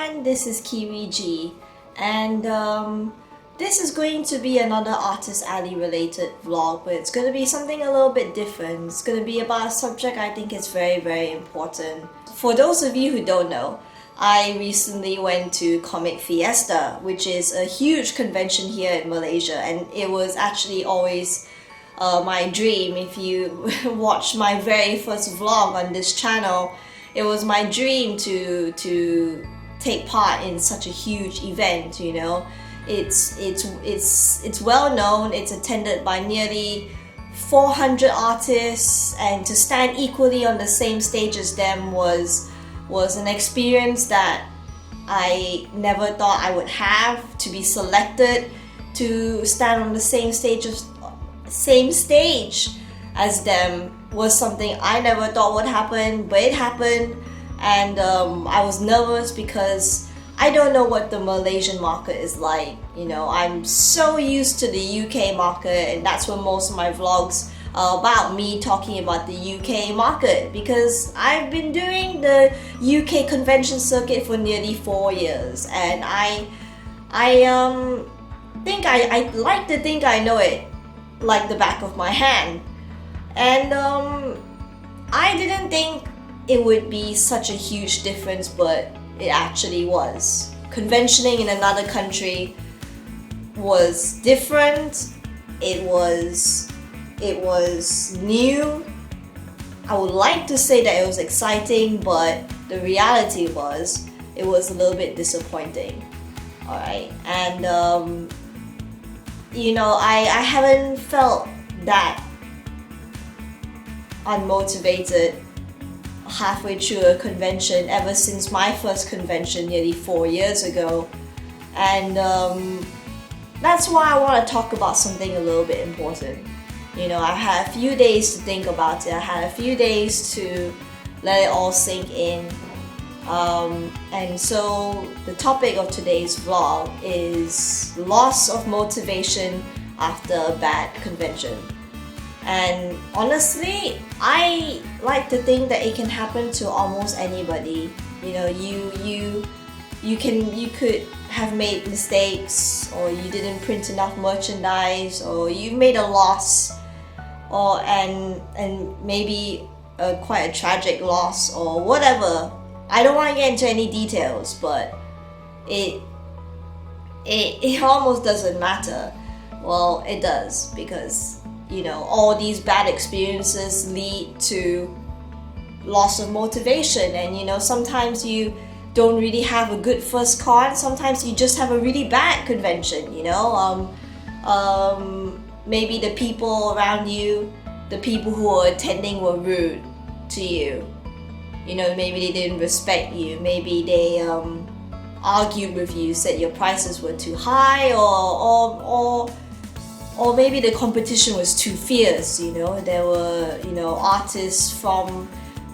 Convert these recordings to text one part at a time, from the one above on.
everyone, this is Kiwiji, and this is going to be another Artist Alley related vlog, but it's going to be something a little bit different. It's going to be about a subject I think is very, very important. For those of you who don't know, I recently went to Comic Fiesta, which is a huge convention here in Malaysia, and it was actually always my dream. If you watch my very first vlog on this channel, it was my dream to take part in such a huge event. You know, it's well known. It's attended by nearly 400 artists, and to stand equally on the same stage as them was an experience that I never thought I would have. To be selected to stand on the same stage as them was something I never thought would happen, but it happened. And I was nervous because I don't know what the Malaysian market is like. You know, I'm so used to the UK market, and that's what most of my vlogs are about, me talking about the UK market, because I've been doing the UK convention circuit for nearly 4 years, and I like to think I know it like the back of my hand. And I didn't think it would be such a huge difference, but it actually was. Conventioning in another country was different. It was new. I would like to say that it was exciting, but the reality was it was a little bit disappointing. Alright, and you know, I haven't felt that unmotivated halfway through a convention ever since my first convention nearly 4 years ago. And that's why I want to talk about something a little bit important. You know, I had a few days to think about it. I had a few days to let it all sink in. And so the topic of today's vlog is loss of motivation after a bad convention. And honestly, I like to think that it can happen to almost anybody. You know, you could have made mistakes, or you didn't print enough merchandise, or you made a loss, or and maybe quite a tragic loss, or whatever. I don't want to get into any details, but it almost doesn't matter. Well, it does, because you know, all these bad experiences lead to loss of motivation. And you know, sometimes you don't really have a good first con, sometimes you just have a really bad convention. You know, maybe the people around you, the people who were attending, were rude to you. You know, maybe they didn't respect you, maybe they argued with you, said your prices were too high, or maybe the competition was too fierce. You know, there were, you know, artists from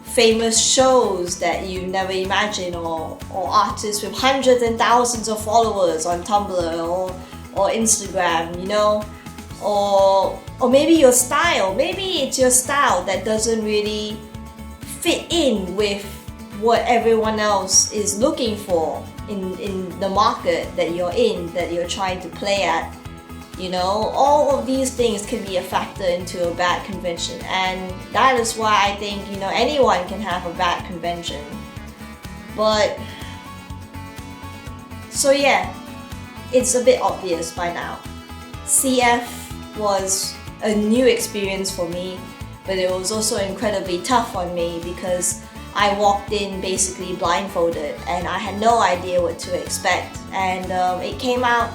famous shows that you never imagined, or artists with hundreds and thousands of followers on Tumblr or Instagram, you know, or maybe your style, maybe it's your style that doesn't really fit in with what everyone else is looking for in the market that you're in, that you're trying to play at. You know, all of these things can be a factor into a bad convention, and that is why I think, you know, anyone can have a bad convention. But so yeah, it's a bit obvious by now. CF was a new experience for me, but it was also incredibly tough on me because I walked in basically blindfolded, and I had no idea what to expect, and it came out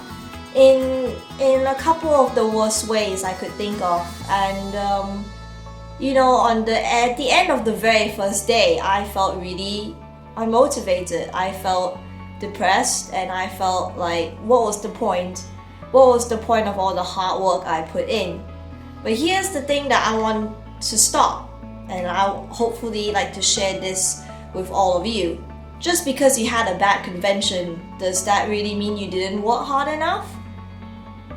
in a couple of the worst ways I could think of. And you know, at the end of the very first day, I felt really unmotivated. I felt depressed, and I felt like, what was the point? What was the point of all the hard work I put in? But here's the thing that I want to stop, and I hopefully like to share this with all of you. Just because you had a bad convention, does that really mean you didn't work hard enough?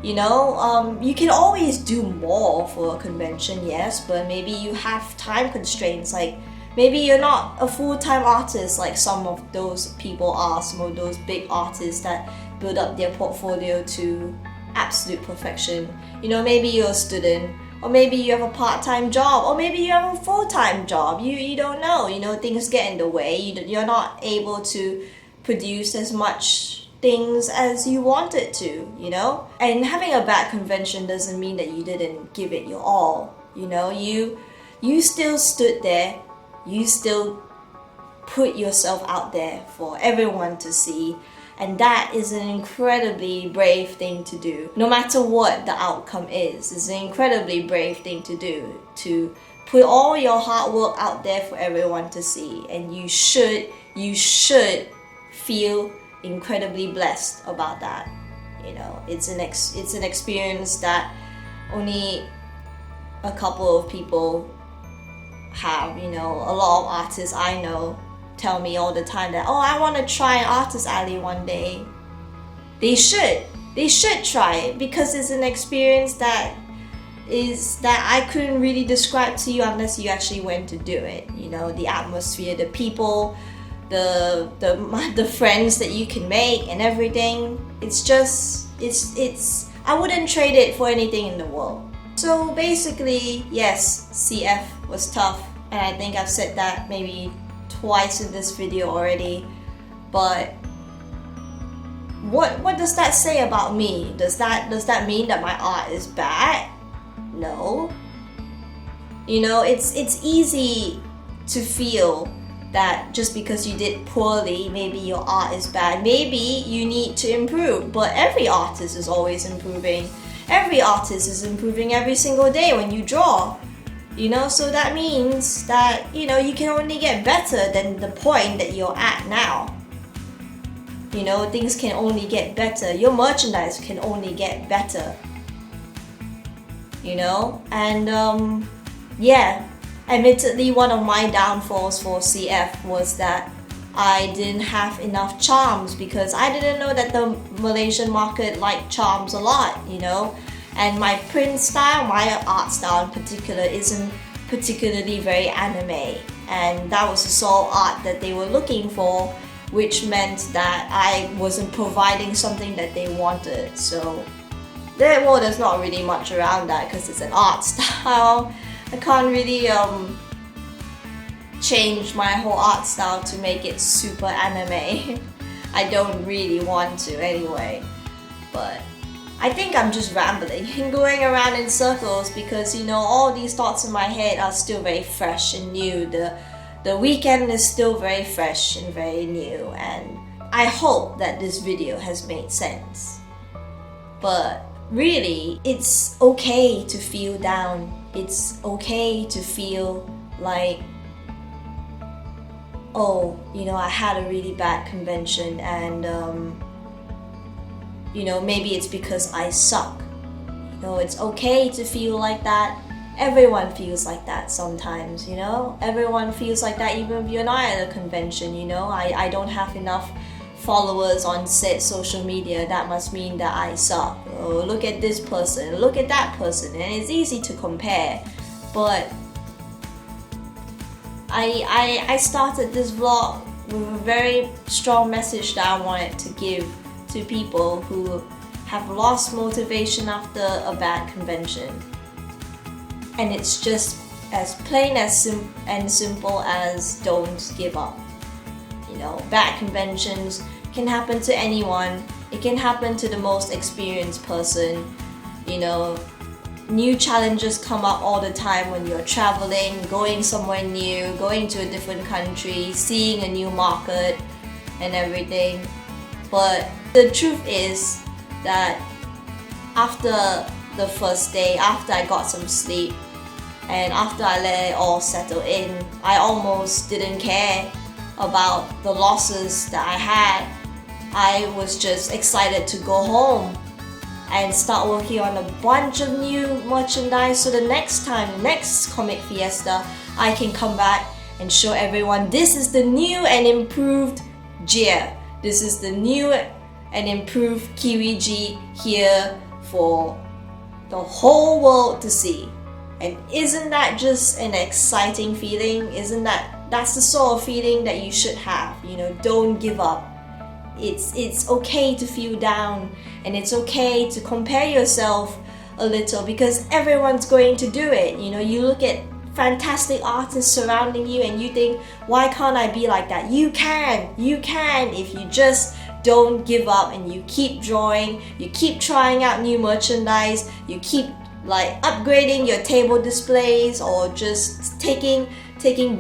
You know, you can always do more for a convention, yes, but maybe you have time constraints. Like Maybe you're not a full-time artist like some of those people are, some of those big artists that build up their portfolio to absolute perfection. You know, maybe you're a student, or maybe you have a part-time job, or maybe you have a full-time job. You don't know. You know, things get in the way. You're not able to produce as much things as you wanted to, you know? And having a bad convention doesn't mean that you didn't give it your all. You know, you still stood there. You still put yourself out there for everyone to see. And that is an incredibly brave thing to do. No matter what the outcome is, it's an incredibly brave thing to do. To put all your hard work out there for everyone to see. And you should feel incredibly blessed about that. You know, it's an experience that only a couple of people have. You know, a lot of artists I know tell me all the time that, oh, I want to try Artist Alley one day. They should try it, because it's an experience that I couldn't really describe to you unless you actually went to do it. You know, the atmosphere, the people, the friends that you can make and everything. It's I wouldn't trade it for anything in the world. So basically, yes, CF was tough, and I think I've said that maybe twice in this video already. But what does that say about me? Does that mean that my art is bad? No. You know, it's easy to feel that just because you did poorly, maybe your art is bad. Maybe you need to improve. But every artist is always improving. Every artist is improving every single day when you draw. You know, so that means that, you know, you can only get better than the point that you're at now. You know, things can only get better. Your merchandise can only get better. You know, and yeah, admittedly, one of my downfalls for CF was that I didn't have enough charms, because I didn't know that the Malaysian market liked charms a lot, you know. And my print style, my art style in particular, isn't particularly very anime. And that was the sort of art that they were looking for, which meant that I wasn't providing something that they wanted. So, there's not really much around that, because it's an art style. I can't really change my whole art style to make it super anime. I don't really want to anyway. But I think I'm just rambling and going around in circles, because, you know, all these thoughts in my head are still very fresh and new. The weekend is still very fresh and very new, and I hope that this video has made sense. But really, it's okay to feel down. It's okay to feel like, oh, you know, I had a really bad convention, and you know, maybe it's because I suck. You know, it's okay to feel like that. Everyone feels like that sometimes, you know. Everyone feels like that even if you're not at a convention, you know. I don't have enough followers on said social media. That must mean that I suck. Oh, look at this person, look at that person. And it's easy to compare. But I started this vlog with a very strong message that I wanted to give to people who have lost motivation after a bad convention. And it's just as plain as simple as don't give up. You know, bad conventions can happen to anyone. It can happen to the most experienced person. You know, new challenges come up all the time when you're traveling, going somewhere new, going to a different country, seeing a new market and everything. But the truth is that after the first day, after I got some sleep, and after I let it all settle in, I almost didn't care about the losses that I had. I was just excited to go home and start working on a bunch of new merchandise, so the next time, next Comic Fiesta, I can come back and show everyone this is the new and improved Jia. This is the new and improved Kiwiji here for the whole world to see. And isn't that just an exciting feeling? Isn't that that's the sort of feeling that you should have. You know, don't give up. It's okay to feel down, and it's okay to compare yourself a little, because everyone's going to do it. You know, you look at fantastic artists surrounding you and you think, why can't I be like that? You can if you just don't give up and you keep drawing, you keep trying out new merchandise, you keep like upgrading your table displays, or just taking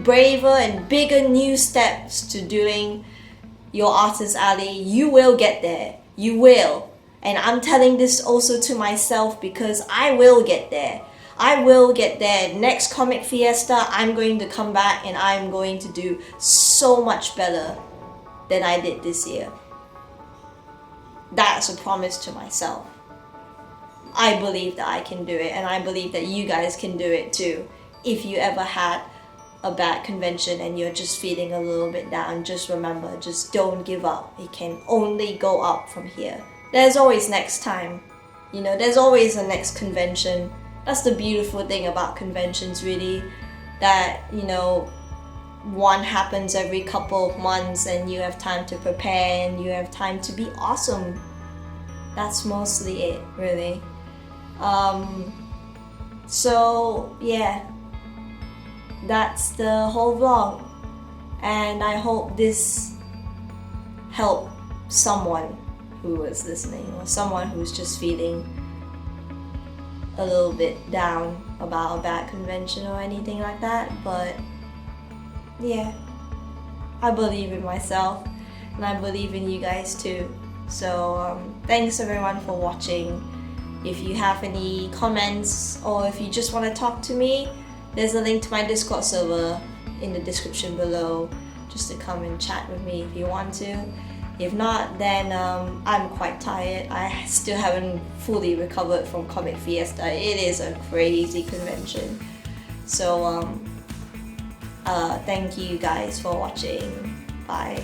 braver and bigger new steps to doing your artist alley. You will get there. You will. And I'm telling this also to myself, because I will get there. I will get there. Next Comic Fiesta, I'm going to come back and I'm going to do so much better than I did this year. That's a promise to myself. I believe that I can do it, and I believe that you guys can do it too. If you ever had a bad convention and you're just feeling a little bit down, just remember, just don't give up. It can only go up from here. There's always next time. You know, there's always a next convention. That's the beautiful thing about conventions, really, that, you know, one happens every couple of months and you have time to prepare and you have time to be awesome. That's mostly it, really. So yeah, that's the whole vlog, and I hope this helped someone who was listening, or someone who's just feeling a little bit down about a bad convention or anything like that. But yeah, I believe in myself and I believe in you guys too. So thanks everyone for watching. If you have any comments, or if you just want to talk to me, there's a link to my Discord server in the description below, just to come and chat with me if you want to. If not, then I'm quite tired. I still haven't fully recovered from Comic Fiesta. It is a crazy convention. So thank you guys for watching. Bye.